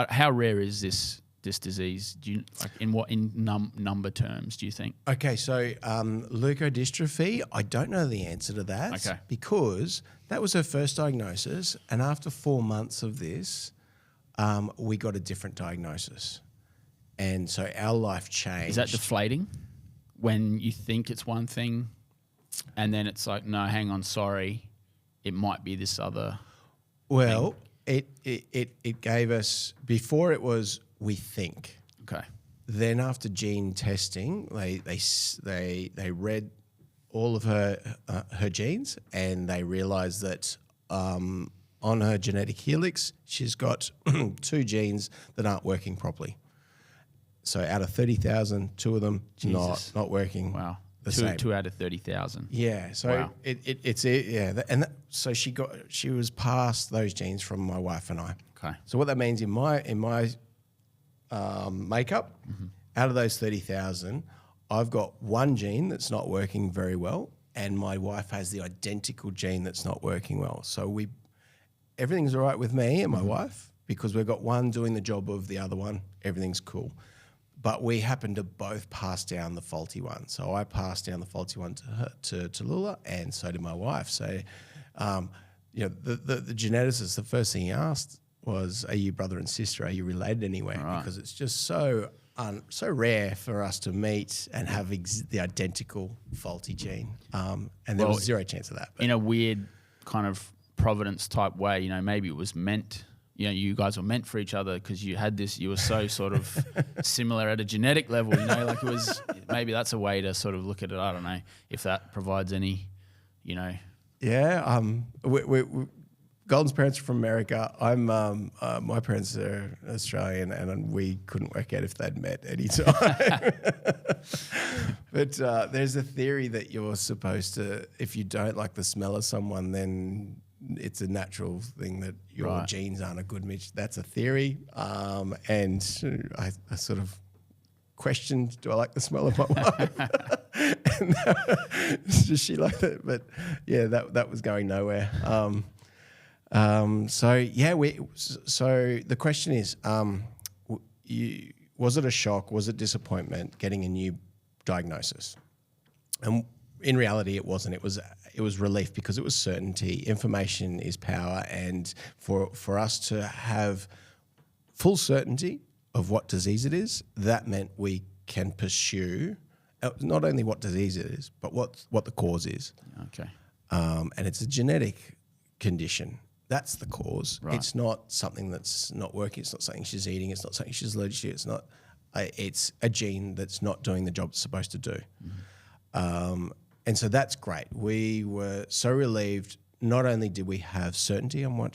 how rare is this disease? Do you in number terms? Do you think? Okay, so leukodystrophy, I don't know the answer to that. Okay. Because that was her first diagnosis, and after 4 months of this, we got a different diagnosis, and so our life changed. Is that deflating when you think it's one thing, and then it's like, no, hang on, sorry, it might be this other? Well, it gave us, before it was we think. Okay. Then after gene testing, they read all of her genes, and they realised that on her genetic helix, she's got 2 genes that aren't working properly. So out of 30,000, 2 of them not working. Wow. The same. 2 out of 30,000. Yeah. So wow. So she was passed those genes from my wife and I. Okay. So what that means in my makeup, out of those 30,000, I've got 1 gene that's not working very well, and my wife has the identical gene that's not working well. So everything's all right with me and my wife because we've got one doing the job of the other one. Everything's cool. But we happen to both pass down the faulty one. So I passed down the faulty one to Lula, and so did my wife. So, the geneticist, the first thing he asked was, "Are you brother and sister? Are you related anywhere?" Right. Because it's just so rare for us to meet and have the identical faulty gene. And there was 0 chance of that. But in a weird kind of Providence type way, maybe it was meant. You guys were meant for each other because you had this. You were so sort of similar at a genetic level. Like it was. Maybe that's a way to sort of look at it. I don't know if that provides any. Yeah. Golden's parents are from America. My parents are Australian, and we couldn't work out if they'd met any time. But there's a theory that you're supposed to, if you don't like the smell of someone, then it's a natural thing that your genes aren't a good match. That's a theory. And I sort of questioned, do I like the smell of my wife? And, does she like it? But yeah, that was going nowhere. So the question is, was it a shock? Was it disappointment getting a new diagnosis? And in reality, it wasn't. It was relief because it was certainty. Information is power, and for us to have full certainty of what disease it is, that meant we can pursue not only what disease it is, but what the cause is. Okay. And it's a genetic condition. That's the cause. Right. It's not something that's not working. It's not something she's eating. It's not something she's allergic to. It's not. It's a gene that's not doing the job it's supposed to do. Mm-hmm. And so that's great. We were so relieved. Not only did we have certainty on what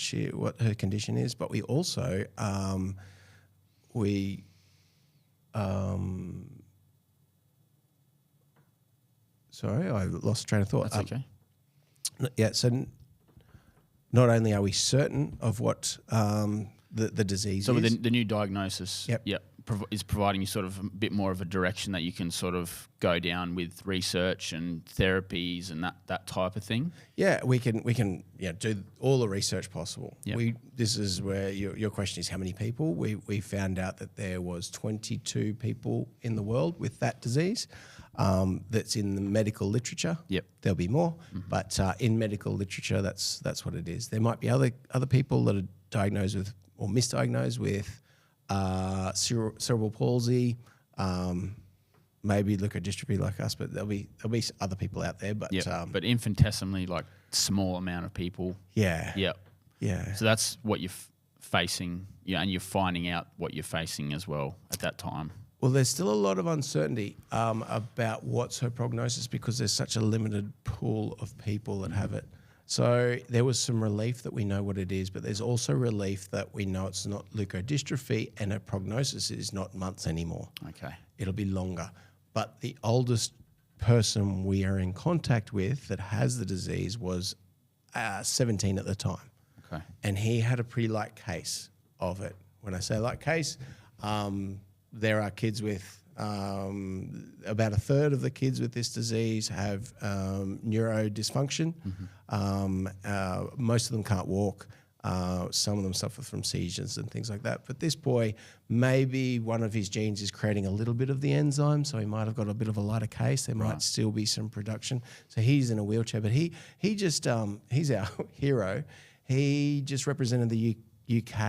her condition is, but we also sorry, I lost train of thought. That's okay. Yeah. So not only are we certain of what the disease is. So the new diagnosis Yep. Is providing you sort of a bit more of a direction that you can sort of go down with research and therapies and that type of thing. Yeah, we can do all the research possible. Yep. This is where your question is how many people. We found out that there was 22 people in the world with that disease. That's in the medical literature. Yep. There'll be more, but in medical literature, that's what it is. There might be other people that are diagnosed with or misdiagnosed with cerebral palsy, maybe leukodystrophy like us, but there'll be other people out there. But but infinitesimally, like small amount of people. Yeah. Yep. Yeah. So that's what you're facing, and you're finding out what you're facing as well at that time. Well, there's still a lot of uncertainty about what's her prognosis because there's such a limited pool of people that have it. So there was some relief that we know what it is, but there's also relief that we know it's not leukodystrophy and her prognosis is not months anymore. Okay. It'll be longer. But the oldest person we are in contact with that has the disease was 17 at the time. Okay. And he had a pretty light case of it. When I say light case, there are kids with about a third of the kids with this disease have neurodysfunction. Mm-hmm. Most of them can't walk. Some of them suffer from seizures and things like that. But this boy, maybe one of his genes is creating a little bit of the enzyme, so he might have got a bit of a lighter case. There might still be some production. So he's in a wheelchair, but he just he's our hero. He just represented the UK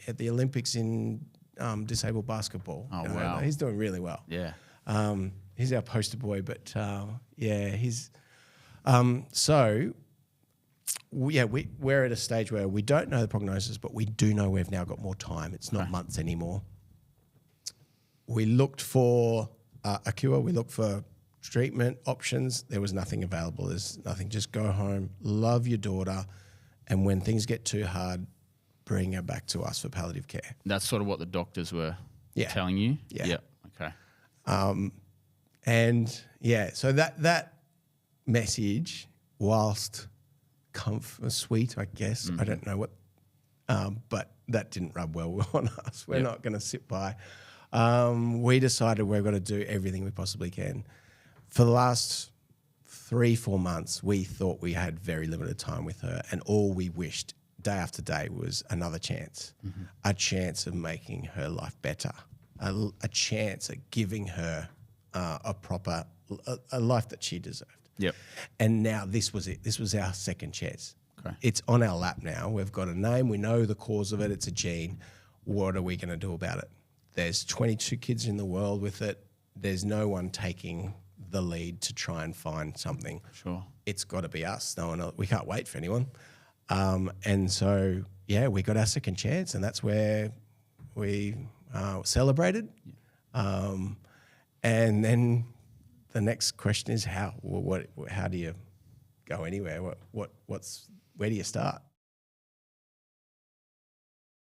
at the Olympics in disabled basketball. Oh, wow. He's doing really well. Yeah. He's our poster boy, but he's we're at a stage where we don't know the prognosis, but we do know we've now got more time. It's not months anymore. We looked for a cure. We looked for treatment options. There was nothing available. There's nothing. Just go home, love your daughter, and when things get too hard, bring her back to us for palliative care. That's sort of what the doctors were telling you? Yeah. Okay. So that message, whilst sweet, I guess. I don't know what, but that didn't rub well on us. We're not going to sit by. We decided we're going to do everything we possibly can. For the last 3-4 months, we thought we had very limited time with her, and all we wished day after day was another chance, a chance of making her life better, a chance at giving her a proper a life that she deserved. Yep. And now this was it. This was our second chance. Okay. It's on our lap now. We've got a name. We know the cause of it. It's a gene. What are we going to do about it? There's 22 kids in the world with it. There's no one taking the lead to try and find something. Sure. It's got to be us. No one else. We can't wait for anyone. And so, we got our second chance, and that's where we celebrated. And then the next question is how? How do you go anywhere? Where do you start?